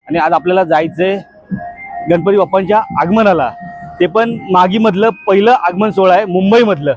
आणि आज आपल्याला जायचंय गणपती बाप्पांच्या आगमनाला, ते पण मागी मधलं पहिलं आगमन सोहळा आहे मुंबई मधलं।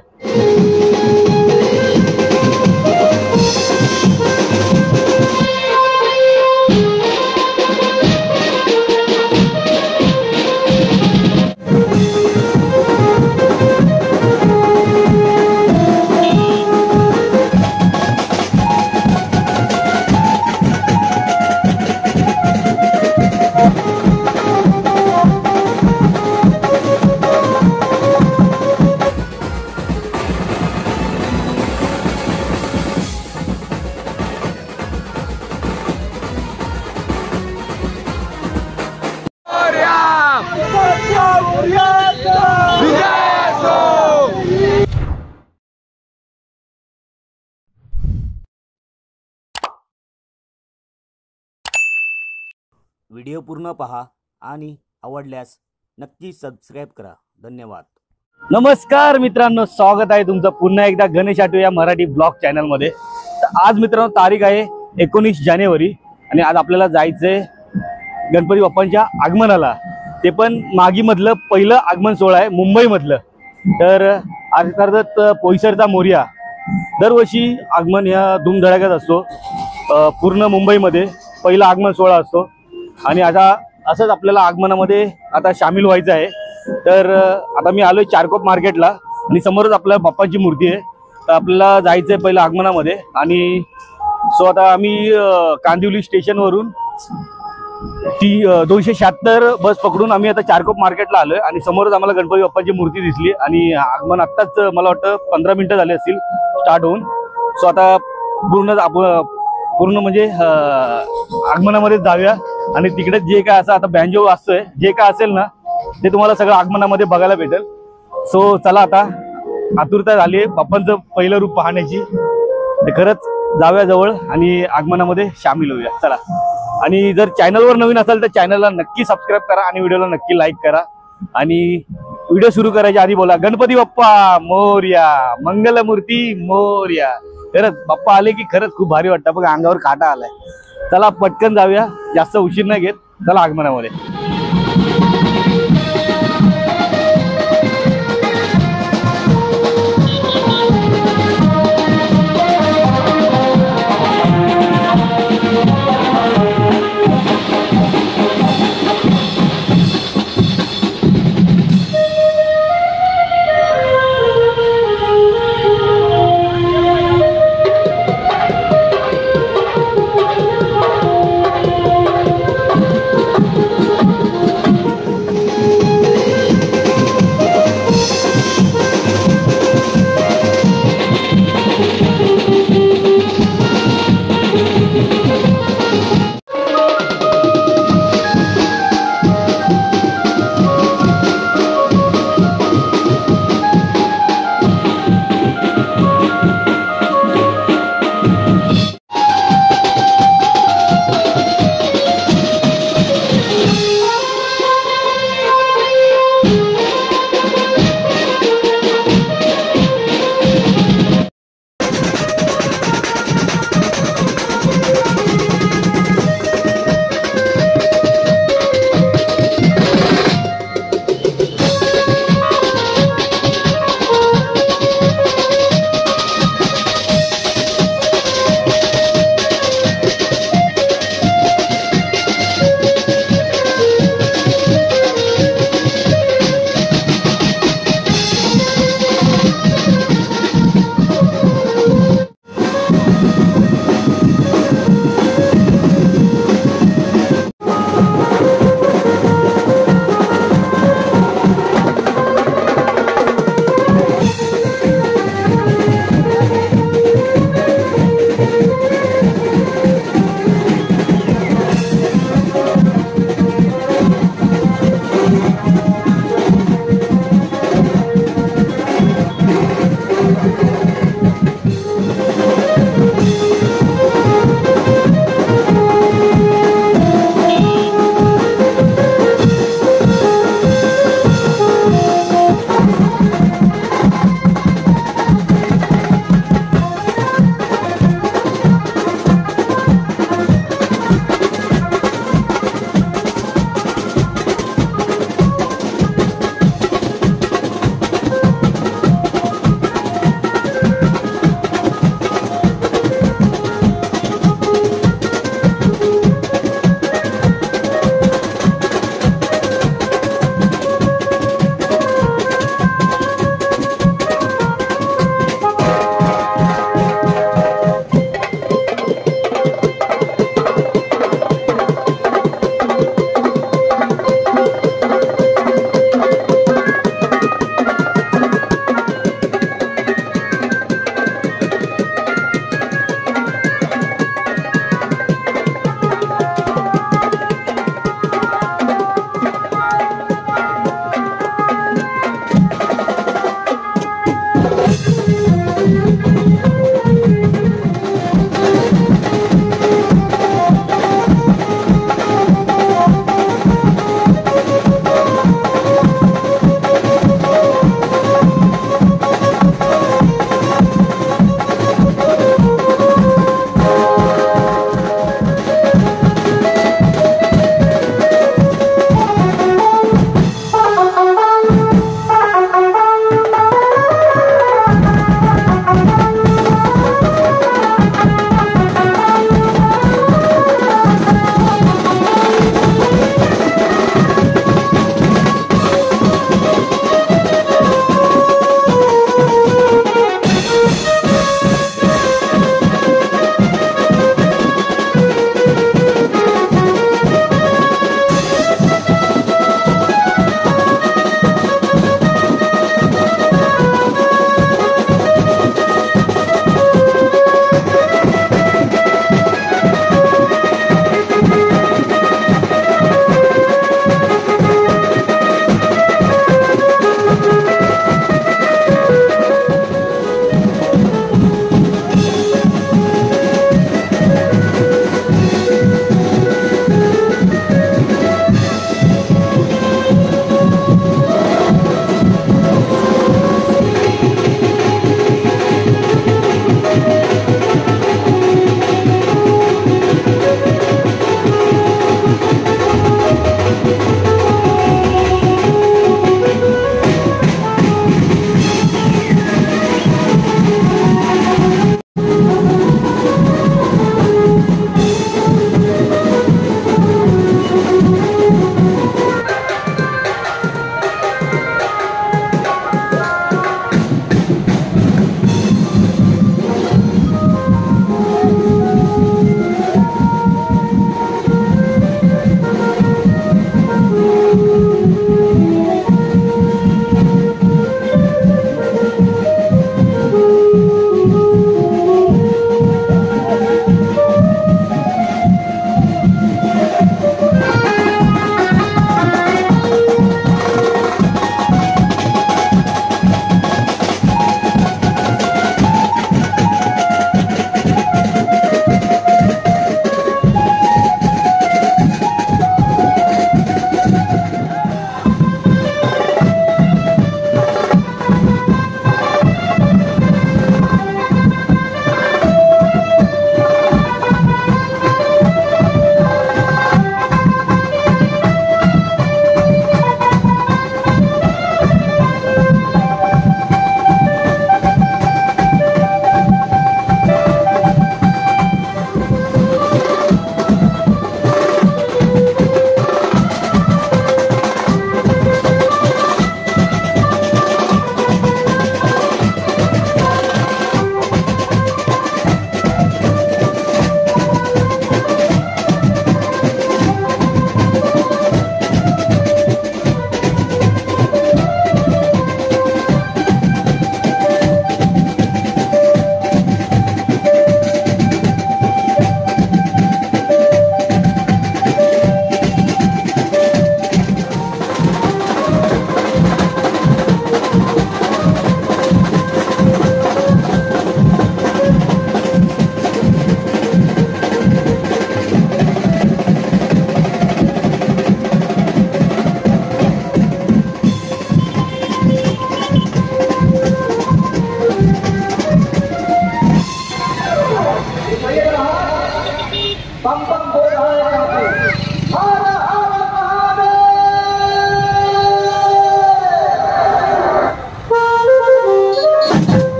व्हिडिओ पूर्ण पहा आणि आवडल्यास नक्की सबस्क्राइब करा। धन्यवाद। नमस्कार मित्रांनो, स्वागत आहे तुमचं पुन्हा एकदा गणेश आठवे या मराठी ब्लॉग चॅनल मध्ये। तर आज मित्रांनो तारीख आहे 19 जानेवारी आणि आज आपल्याला जायचंय गणपती बाप्पांच्या आगमनाला, ते पण मागी मधलं पहिलं आगमन सोहळा आहे मुंबई मधलं। तर अर्थातच पोईसरचा मोरया दरवर्षी आगमन ह्या धूमधडाक्यात असतो, पूर्ण मुंबईमध्ये पहिला आगमन सोहळा असतो आणि आता असंच आपल्याला आगमनामध्ये आता सामील व्हायचं आहे। तर आता मी आलोय चारकोप मार्केटला आणि समोरच आपल्या बाप्पाची मूर्ती आहे। तर आपल्याला जायचं आहे पहिलं आगमनामध्ये आणि सो आता आम्ही कांदिवली स्टेशनवरून ती 276 बस पकडून आम्ही आता चारकोप मार्केटला आलोय आणि समोरच आम्हाला गणपती बाप्पाची मूर्ती दिसली आणि आगमन आत्ताच मला वाटतं 15 मिनिटं झाले असतील स्टार्ट होऊन। सो आता पूर्ण म्हणजे आगमनामध्ये जाऊया आणि तिकडे जे काय असं आता बँजो वाजतोय, जे काय असेल ना ते तुम्हाला सगळं आगमनामध्ये बघायला भेटेल। सो चला, आता आतुरता झाली आहे बाप्पांचं पहिलं रूप पाहण्याची, ते खरंच जाऊया जवळ आणि आगमनामध्ये सामील होऊया। चला, आणि जर चॅनलवर नवीन असाल तर चॅनलला नक्की सबस्क्राईब करा आणि व्हिडिओला नक्की लाईक करा। आणि व्हिडिओ सुरू करायच्या आधी बोला गणपती बाप्पा मोरया, मंगलमूर्ती मोरया। खरंच बाप्पा आले की खरंच खूप भारी वाटतं, बघा अंगावर काटा आलाय। चला पटकन जाऊया, जास्त उशीर नाही घेत, चला आगमनामध्ये।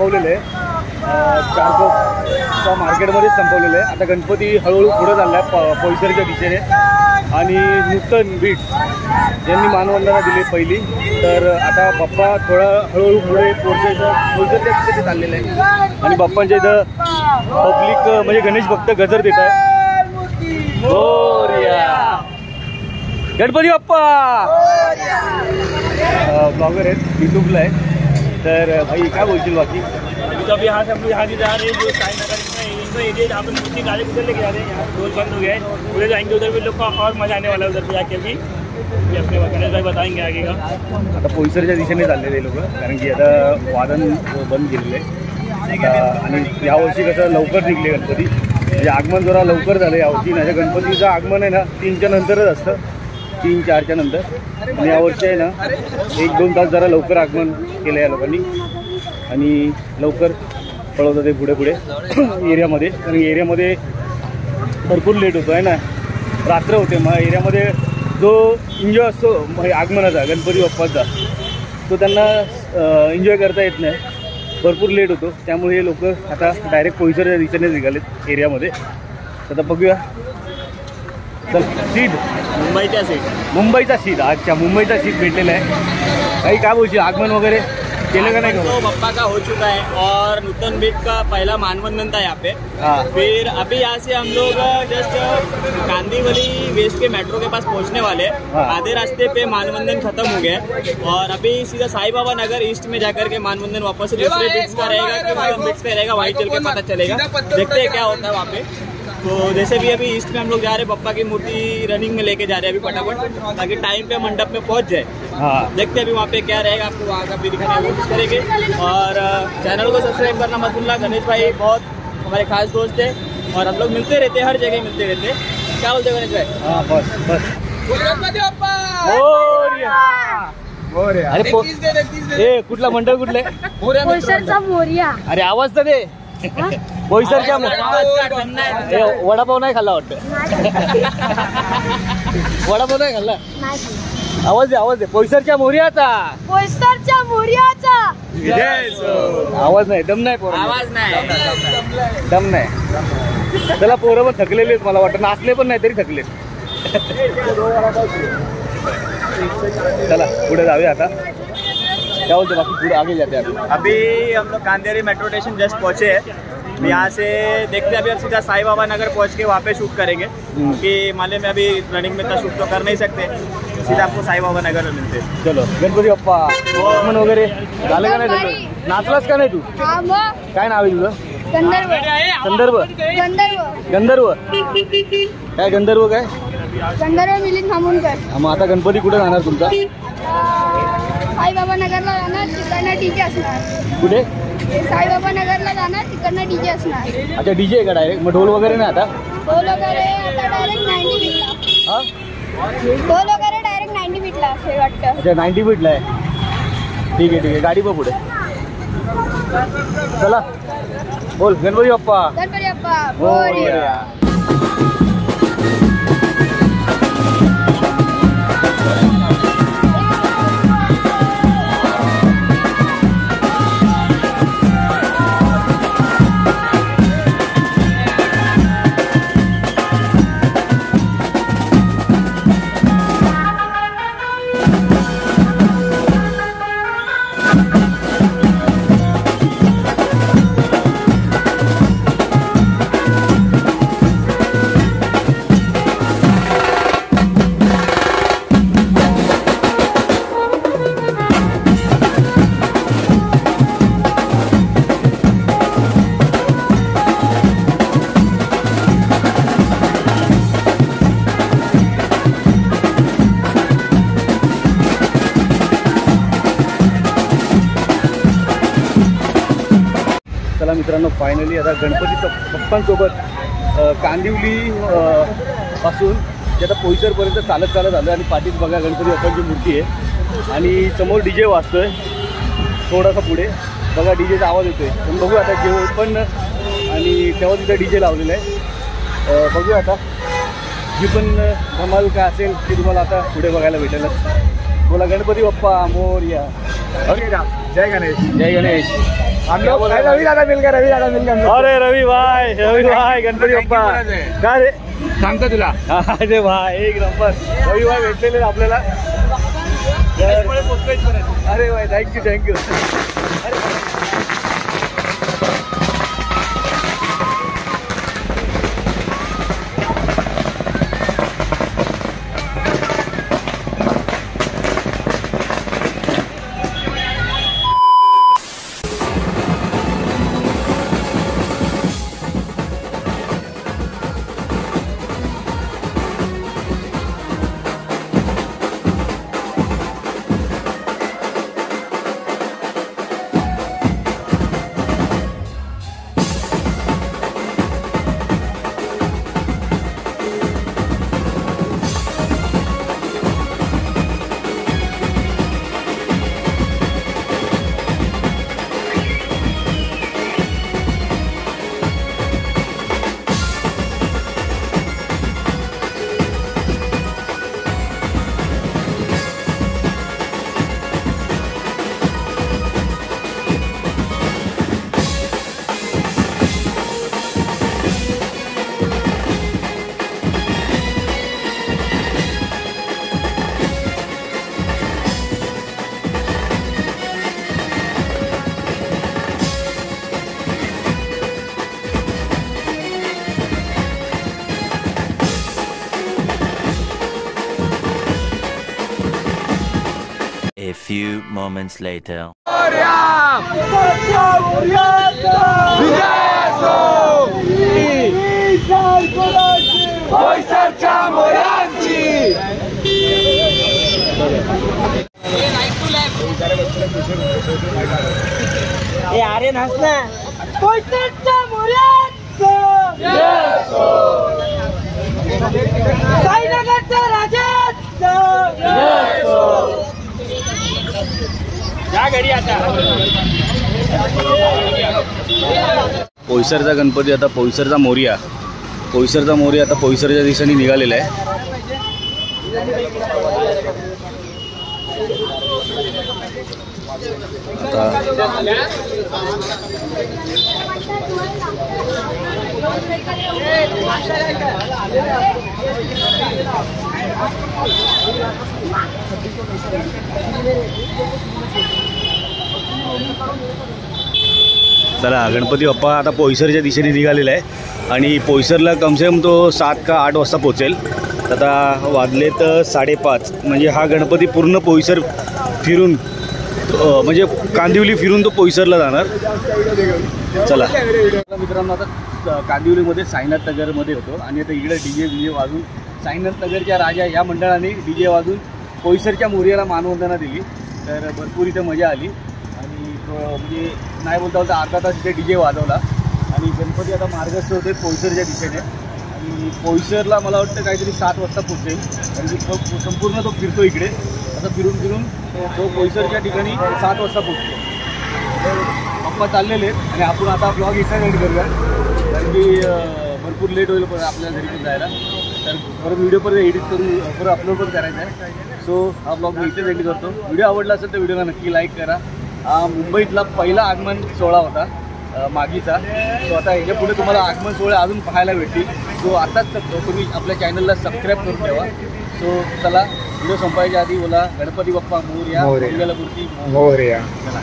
संपवलेलं आहे, चारकोपच्या मार्केटमध्येच संपवलेलं आहे. आता गणपती हळूहळू पुढे चालला आहे पोईसरच्या दिशेने. आणि नूतन बीट्स ज्यांनी मानवंदना दिली पहिली, तर आता बाप्पा थोडा हळूहळू पुढे पोईसरच्या दिशेने चाललेलं आहे. आणि बाप्पांच्या इथं पब्लिक म्हणजे गणेश भक्त गजर देत आहे. गणपती बाप्पा ब्लॉगर आहेत, यूट्यूबला आहे. तर भाई काय बोलशील बाकी? तो अभी यहाँ से हम लोग यहाँ जा रहे हैं जो साई नगर एरिया जहाँ पर मूर्ति गाड़ी उधर लेके जा रहे हैं. यहाँ रोड बंद हो गया है, उधर जाएंगे, उधर भी लोग का और मजा आने वाला है. उधर पे जाके अभी अपने गणेश भाई बताएंगे आगे का. आता पोईसरच्या दिशेने चाललेले लोक, कारण की आता वादन बंद केलेलं आहे. आणि यावर्षी कसं लवकर निघले गणपती, म्हणजे आगमन जरा लवकर झालं यावर्षी. नाही गणपतीचं आगमन आहे ना 3च्या नंतरच असतं, 3-4च्या नंतर. आणि यावर्षी आहे ना 1-2 तास जरा लवकर आगमन केलं या लोकांनी. आणि लवकर पळवतं ते पुढे पुढे एरियामध्ये, कारण एरियामध्ये भरपूर लेट होतो आहे ना, रात्र होते. मग एरियामध्ये जो एन्जॉय असतो आगमनाचा गणपती बाप्पाचा, तो त्यांना एन्जॉय करता येत नाही, भरपूर लेट होतो. त्यामुळे हे लोक आता डायरेक्ट पोईसरच्या दिशेने निघालेत एरियामध्ये. आता बघूया. चल सीट मुंबईचा सीट. अच्छा, मुंबईचा सीट भेटलेला आहे. काही काय बोलशील, आगमन वगैरे केलं का नाही? तो बप्पा का हो चुका है और नूतन बीट का पहला मानवंदन था यहाँ पे. फिर अभी यहाँ से हम लोग जस्ट कांदीवली वेस्ट के मेट्रो के पास पहुँचने वाले हैं. आधे रास्ते पे मानवंदन खत्म हो गया है और अभी सीधा साई बाबा नगर ईस्ट में जाकर के मानवंदन वापस से दूसरे बीट्स का रहेगा कि मतलब बीट्स का रहेगा, वहीं चल के पता चलेगा. देखते हैं क्या होता है वहाँ पे. तो जैसे भी अभी ईस्ट में हम लोग जा रहे हैं, बप्पा की मूर्ति रनिंग में लेके जा रहे हैं अभी फटाफट, ताकि टाइम पे मंडप में पहुंच जाए. देखते हैं अभी वहाँ पे क्या रहेगा, आपको वहाँ का भी दिखाने की कोशिश करेंगे. और चैनल को सब्सक्राइब करना मत भूलना. गणेश भाई बहुत हमारे खास दोस्त है और हम लोग मिलते रहते हैं, हर जगह मिलते रहते हैं. क्या बोलते हैं गणेश भाई? हाँ बस बस. अरे कुठला मंडळ कुठलं आहे? पोईसरचा मोरया. अरे आवाज तर दे. पोईसरच्या वडापाव नाही खाल्ला वाटतं. वडापाव नाही खाल्ला. आवाज दे, आवाज दे. पोईसरच्या मोर्याचा. पोईसरच्या मोरयाचा. आवाज नाही, दम नाही पोरं. आवाज नाही, दम नाही. त्याला पोरं पण थकलेले आहेत मला वाटतं, नाचले पण नाही तरी थकलेत. चला पुढे जाऊया आता. क्या बोलते बाकी, पूरा आगे जाते हैं. अभी हम लोग कांदेरी मेट्रो स्टेशन जस्ट पहुँचे हैं. यहाँ से देखते हैं, अभी हम सीधा साई बाबा नगर पहुँच के वहाँ पे शूट करेंगे, क्योंकि माले में अभी रनिंग में तो शूट तो कर नहीं सकते. सीधा आपको साई बाबा नगर में मिलते हैं. चलो गणपती बाप्पा आगमन वगैरे झालं का नाही? नाचलास का नाही तू? काय नाव आहे तुझं? गंधर्व. संदर्भ. गंधर्व काय? गंधर्व काय? गंधर्व मिलिंद खामोनकर. मग आता गणपती कुठे जाणार तुमचा? साईबाबा नगरला जाणार, तिकडनं डीजे असणार. कुठे? साईबाबा नगरला जाणार, तिकडनं डीजे असणार. अच्छा, डीजे आहे का डायरेक्ट? मग ढोल वगैरे नाही आता? ढोल वगैरे आता डायरेक्ट 90 बीटला. हा, ढोल वगैरे डायरेक्ट 90 बीटला असेल वाटतं. अच्छा 90 बीटला आहे. ठीक आहे ठीक आहे, गाडी बघ पुढे. चला बोल गणपती बाप्पा. गणपती बाप्पा मोरया. चला मित्रांनो, फायनली आता गणपतीचं बाप्पांसोबत कांदिवली पासून ते आता पोईसरपर्यंत चालत आलं. आणि पाठीत बघा गणपती बाप्पांची मूर्ती आहे आणि समोर डीजे वाजतोय. थोडासा पुढे बघा डीजेचा आवाज येतोय. पण बघू आता जेव्हा पण आणि तेव्हा तिथं डीजे लावलेलं आहे. बघूया आता जी पण धमाल काय असेल ते तुम्हाला आता पुढे बघायला भेटेलच. बोला गणपती बाप्पा मोरया. जय गणेश. जय गणेश. रवि दादा मिल गया अरे रवि भाई गणपती बाप्पा काय रे सांगतो तुला. अरे भाई एक नंबर रवि भाई भेटलेले आपल्याला. अरे भाई thank you. A few moments later. अरे नाचना या घरी आता. पोईसरचा गणपती आता पोईसरचा मोरया आता पोईसरच्या दिशेने निघालेला आहे. चला गणपती बाप्पा आता पोईसरच्या दिशेने निघालेला आहे आणि पोईसरला कमसे कम तो 7 का 8 वाजता पोचेल. आता वाजले तर 5:30 म्हणजे हा गणपती पूर्ण पोईसर फिरून म्हणजे कांदिवली फिरून तो पोईसरला जाणार. चला मित्रांनो आता कांदिवलीमध्ये साईनाथ नगरमध्ये होतो आणि आता इकडे डीजे वाजून साईनाथ नगरच्या राजा या मंडळाने डीजे वाजून पोईसरच्या मोरयाला मानवंदना दिली. तर भरपूर इथे मजा आली आणि म्हणजे नाही बोलता अर्धा तास इथे डीजे वाजवला आणि गणपती आता मार्गस्थ होते पोईसरच्या दिशेने आणि पोईसरला मला वाटतं काहीतरी 7 वाजता पोचेल. कारण की तो संपूर्ण तो फिरतो इकडे आता फिरून तो पोईसरच्या ठिकाणी 7 वाजता पोचतो. तर पप्पा चाललेले आहेत आणि आपण आता ब्लॉग इथं एंड करूया कारण की भरपूर लेट होईल पण आपल्याला घरी पण जायला. तर परत व्हिडिओ परत एडिट करून परत अपलोड पण करायचा आहे. सो हा ब्लॉग मी इथेच एंड करतो. व्हिडिओ आवडला असेल तर व्हिडिओला नक्की लाईक करा. हा मुंबईतला पहिला आगमन सोहळा होता मागीचा. सो आता ह्याच्या पुढे तुम्हाला आगमन सोहळे अजून पाहायला भेटतील. सो आताच तुम्ही आपल्या चॅनलला सबस्क्राईब करून ठेवा. सो चला व्हिडिओ संपायच्या आधी बोला गणपती बाप्पा मोरया, मंगलमूर्ती मोरया. चला.